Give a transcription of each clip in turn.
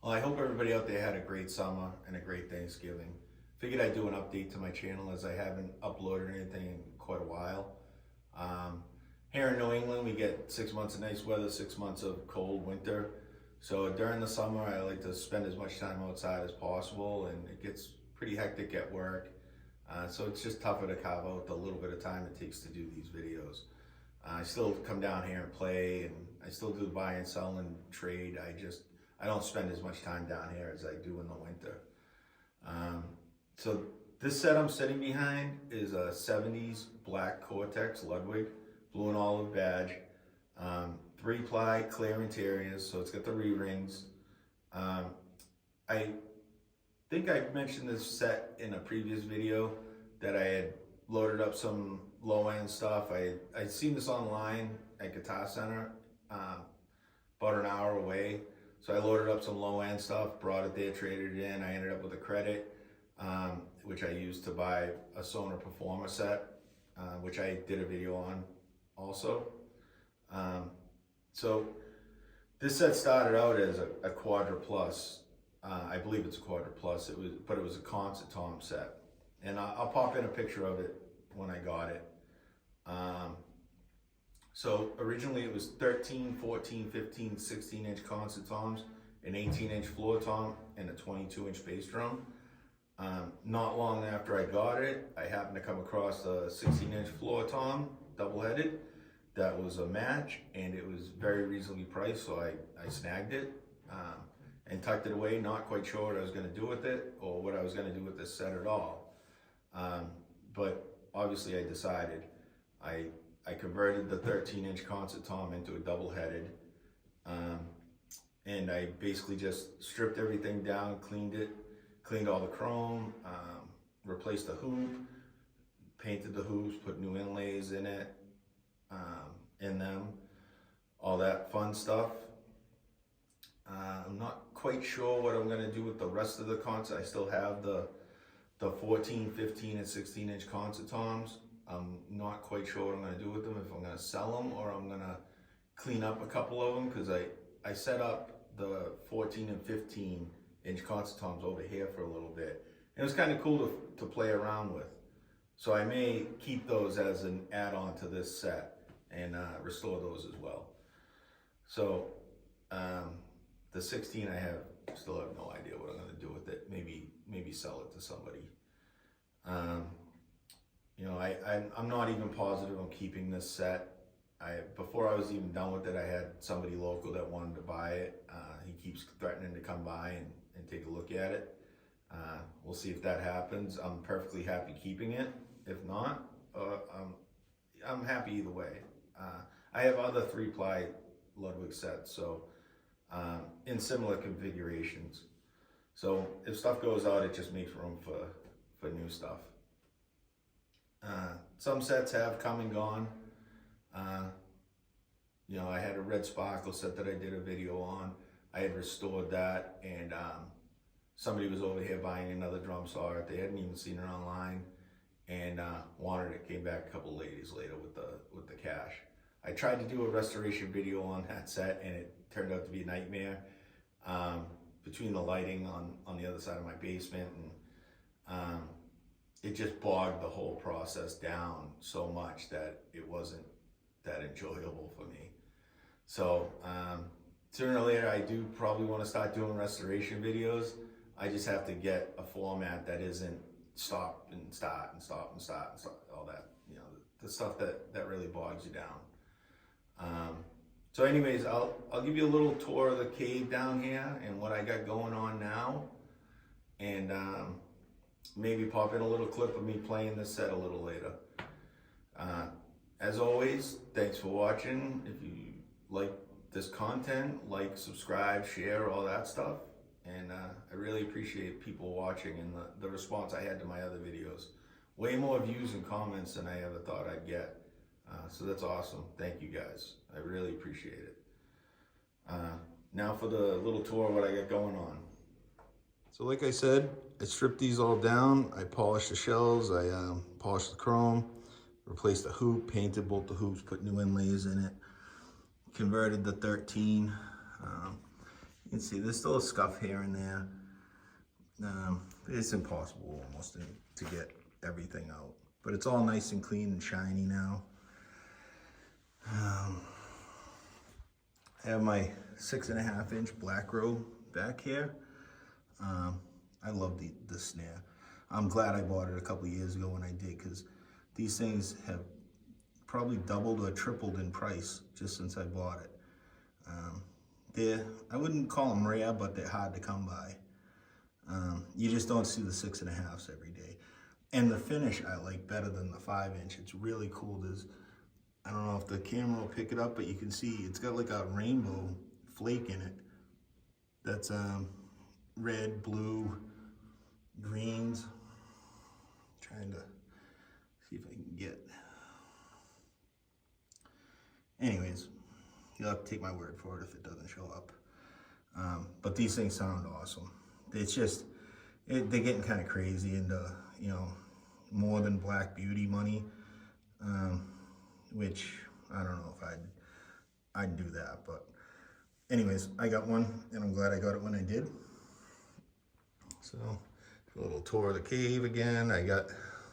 Well, I hope everybody out there had a great summer and a great Thanksgiving. Figured I'd do an update to my channel as I haven't uploaded anything in quite a while. Um, Here in New England, we get 6 months of nice weather, 6 months of cold winter. So during the summer, I like to spend as much time outside as possible, and it gets pretty hectic at work. So it's just tougher to carve out the little bit of time it takes to do these videos. I still come down here and play, and I still do buy and sell and trade. I don't spend as much time down here as I do in the winter. So this set I'm sitting behind is a 70s black Cortex Ludwig, blue and olive badge, 3-ply clear interiors, so it's got the re-rings. I think I mentioned this set in a previous video that I had loaded up some low-end stuff. I'd seen this online at Guitar Center, about an hour away. So I loaded up some low-end stuff, brought it there, traded it in. I ended up with a credit, which I used to buy a Sonor Performer set, which I did a video on also. So this set started out as a Quadra Plus. I believe it's a Quadra Plus. But it was a concert tom set, and I'll pop in a picture of it when I got it. So originally it was 13, 14, 15, 16-inch concert toms, an 18-inch floor tom, and a 22-inch bass drum. Not long after I got it, I happened to come across a 16-inch floor tom, double-headed, that was a match, and it was very reasonably priced, so I snagged it and tucked it away, not quite sure what I was going to do with it or what I was going to do with this set at all. But obviously I decided. I converted the 13-inch concert tom into a double-headed, and I basically just stripped everything down, cleaned all the chrome, replaced the hoop, painted the hoops, put new inlays in it, in them, all that fun stuff. I'm not quite sure what I'm going to do with the rest of the concert. I still have the 14, 15, and 16-inch concert toms. I'm not quite sure what I'm going to do with them, if I'm going to sell them or I'm going to clean up a couple of them, because I set up the 14 and 15-inch concert toms over here for a little bit. And it was kind of cool to play around with. So I may keep those as an add-on to this set and restore those as well. So the 16 still have no idea what I'm going to do with it. Maybe sell it to somebody. You know, I'm not even positive on keeping this set. Before I was even done with it, I had somebody local that wanted to buy it. He keeps threatening to come by and take a look at it. We'll see if that happens. I'm perfectly happy keeping it. If not, I'm happy either way. I have other 3-ply Ludwig sets, so in similar configurations. So if stuff goes out, it just makes room for new stuff. Some sets have come and gone. You know, I had a Red Sparkle set that I did a video on. I had restored that, and somebody was over here buying another drum, saw it. They hadn't even seen it online, and wanted it. Came back a couple of days later with the cash. I tried to do a restoration video on that set, and it turned out to be a nightmare. Between the lighting on the other side of my basement, and it just bogged the whole process down so much that it wasn't that enjoyable for me. So sooner or later, I do probably want to start doing restoration videos. I just have to get a format that isn't stop and start and stop and start and stop, all that, you know, the stuff that really bogs you down. So anyways, I'll give you a little tour of the cave down here and what I got going on now, and maybe pop in a little clip of me playing this set a little later. As always, thanks for watching. If you like this content, like, subscribe, share, all that stuff. And I really appreciate people watching and the response I had to my other videos. Way more views and comments than I ever thought I'd get. So that's awesome. Thank you guys. I really appreciate it. Now for the little tour of what I got going on. So like I said, I stripped these all down. I polished the shells. I polished the chrome, replaced the hoop, painted both the hoops, put new inlays in it, converted the 13. You can see there's still a scuff here and there. It's impossible almost to get everything out, but it's all nice and clean and shiny now. I have my 6.5-inch Black Row back here. I love the snare. I'm glad I bought it a couple years ago when I did, because these things have probably doubled or tripled in price just since I bought it. I wouldn't call them rare, but they're hard to come by. You just don't see the 6.5s every day. And the finish I like better than the 5-inch. It's really cool. I don't know if the camera will pick it up, but you can see it's got like a rainbow flake in it. That's red, blue, greens. Trying to see if I can get. Anyways, you'll have to take my word for it if it doesn't show up. But these things sound awesome. It's just, they're getting kind of crazy into, you know, more than Black Beauty money, which I don't know if I'd do that. But anyways, I got one, and I'm glad I got it when I did. So a little tour of the cave again. I got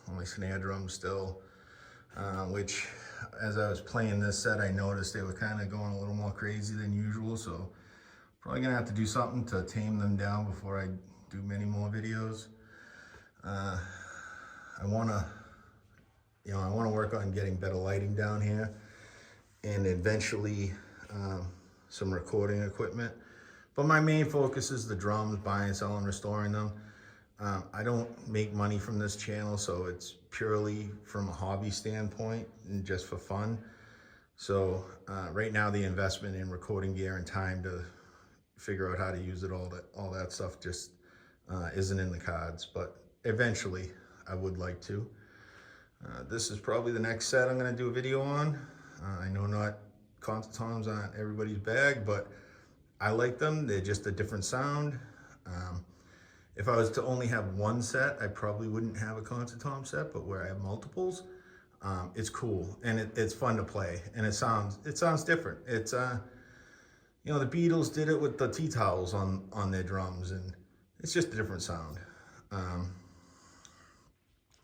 all my snare drums still, which as I was playing this set, I noticed they were kind of going a little more crazy than usual. So probably gonna have to do something to tame them down before I do many more videos. I wanna work on getting better lighting down here, and eventually some recording equipment. But my main focus is the drums, buying, selling, restoring them. I don't make money from this channel, so it's purely from a hobby standpoint and just for fun. So right now the investment in recording gear and time to figure out how to use it, all that stuff just isn't in the cards, but eventually I would like to. This is probably the next set I'm gonna do a video on. I know not concert toms aren't everybody's bag, but I like them. They're just a different sound. If I was to only have one set, I probably wouldn't have a concert tom set, but where I have multiples, it's cool and it's fun to play, and it sounds different. It's you know, the Beatles did it with the tea towels on their drums, and it's just a different sound.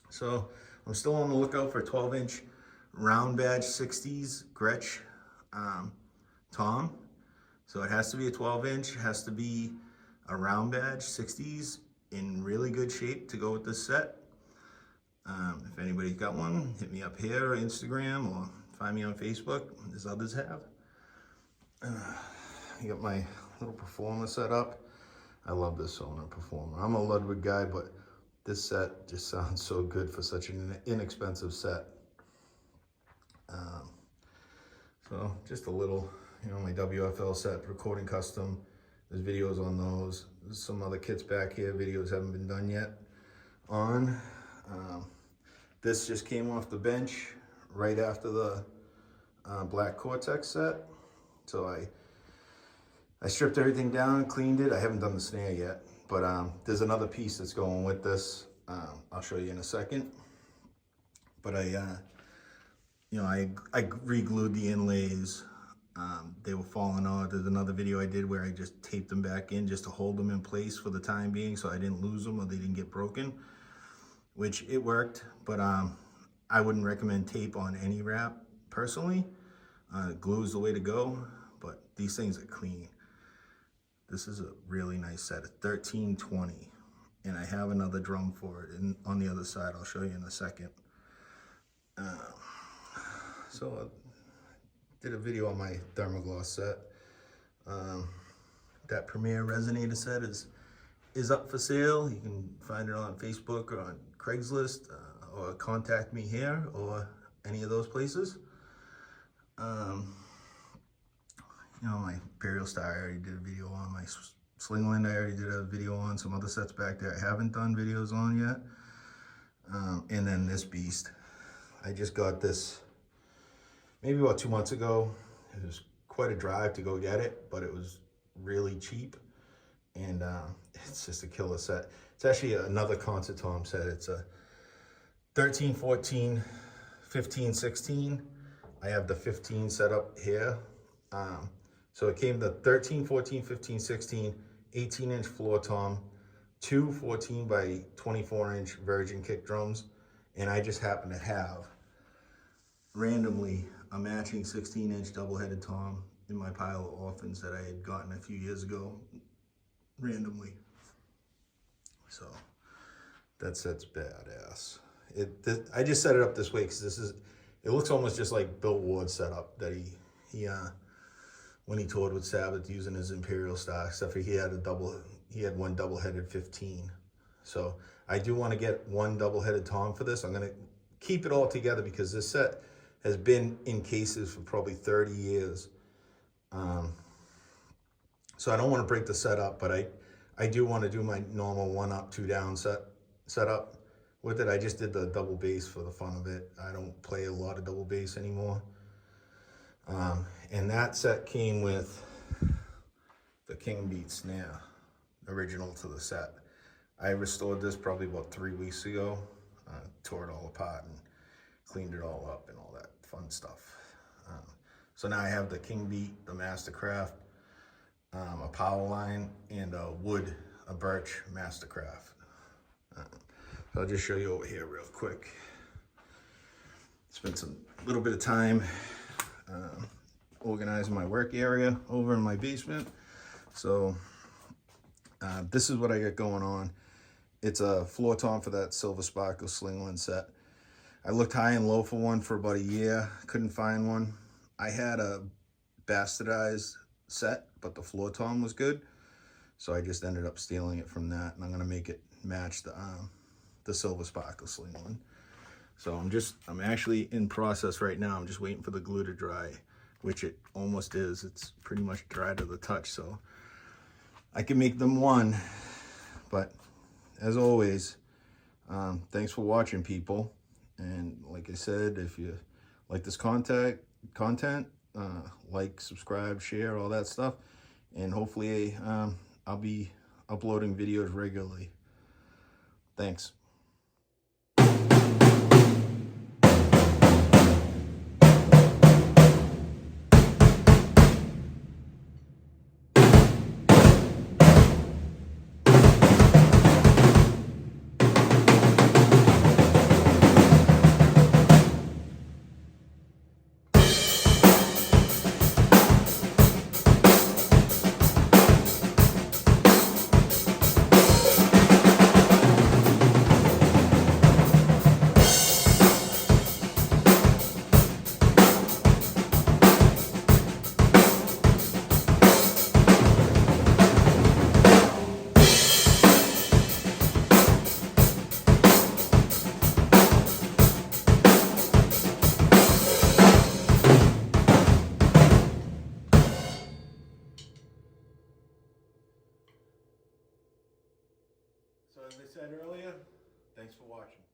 So I'm still on the lookout for 12-inch round badge 60s Gretsch tom. So it has to be a 12-inch, has to be a round badge 60s in really good shape to go with this set. If anybody's got one, hit me up here or Instagram, or find me on Facebook, as others have. I got my little Performer set up. I love this Sonor Performer. I'm a Ludwig guy, but this set just sounds so good for such an inexpensive set. So just a little, you know, my WFL set, recording custom. There's videos on those. There's some other kits back here. Videos haven't been done yet on. This just came off the bench right after the Black Cortex set. So I stripped everything down, cleaned it. I haven't done the snare yet, but there's another piece that's going with this. I'll show you in a second. But you know, I re-glued the inlays. They were falling out. There's another video I did where I just taped them back in just to hold them in place for the time being, so I didn't lose them or they didn't get broken, which it worked. But I wouldn't recommend tape on any wrap personally. Glue is the way to go, but these things are clean. This is a really nice set. It's 1320, and I have another drum for it on the other side. I'll show you in a second. So I did a video on my Thermogloss set. That Premier Resonator set is up for sale. You can find it on Facebook or on Craigslist, or contact me here or any of those places. You know, my Imperial Star, I already did a video on. My Slingland, I already did a video on. Some other sets back there I haven't done videos on yet. And then this beast, I just got this maybe about 2 months ago. It was quite a drive to go get it, but it was really cheap, and it's just a killer set. It's actually another concert tom set. It's a 13, 14, 15, 16. I have the 15 set up here. So it came the 13, 14, 15, 16, 18-inch floor tom, two 14 by 24-inch Virgin kick drums, and I just happen to have randomly a matching 16-inch double-headed tom in my pile of orphans that I had gotten a few years ago, randomly. So that set's badass. I just set it up this way because it looks almost just like Bill Ward's setup that he when he toured with Sabbath using his Imperial stock, except for he had one double-headed 15. So I do want to get one double-headed tom for this. I'm gonna keep it all together because this set has been in cases for probably 30 years. So I don't want to break the setup, but I do want to do my normal 1 up, 2 down setup with it. I just did the double bass for the fun of it. I don't play a lot of double bass anymore. And that set came with the King Beat snare, original to the set. I restored this probably about 3 weeks ago, tore it all apart and cleaned it all up and all that fun stuff. So now I have the King Beat, the Mastercraft, a power line, and a birch Mastercraft. So I'll just show you over here real quick. Spent a little bit of time organizing my work area over in my basement. So this is what I got going on. It's a floor tom for that Silver Sparkle Slingland set. I looked high and low for one for about a year, couldn't find one. I had a bastardized set, but the floor tom was good. So I just ended up stealing it from that, and I'm gonna make it match the Silver Sparkle Slingland. So I'm actually in process right now. I'm just waiting for the glue to dry, which it almost is. It's pretty much dry to the touch, so I can make them one. But as always, thanks for watching, people. And like I said, if you like this content, like, subscribe, share, all that stuff. And hopefully I'll be uploading videos regularly. Thanks. So as I said earlier, thanks for watching.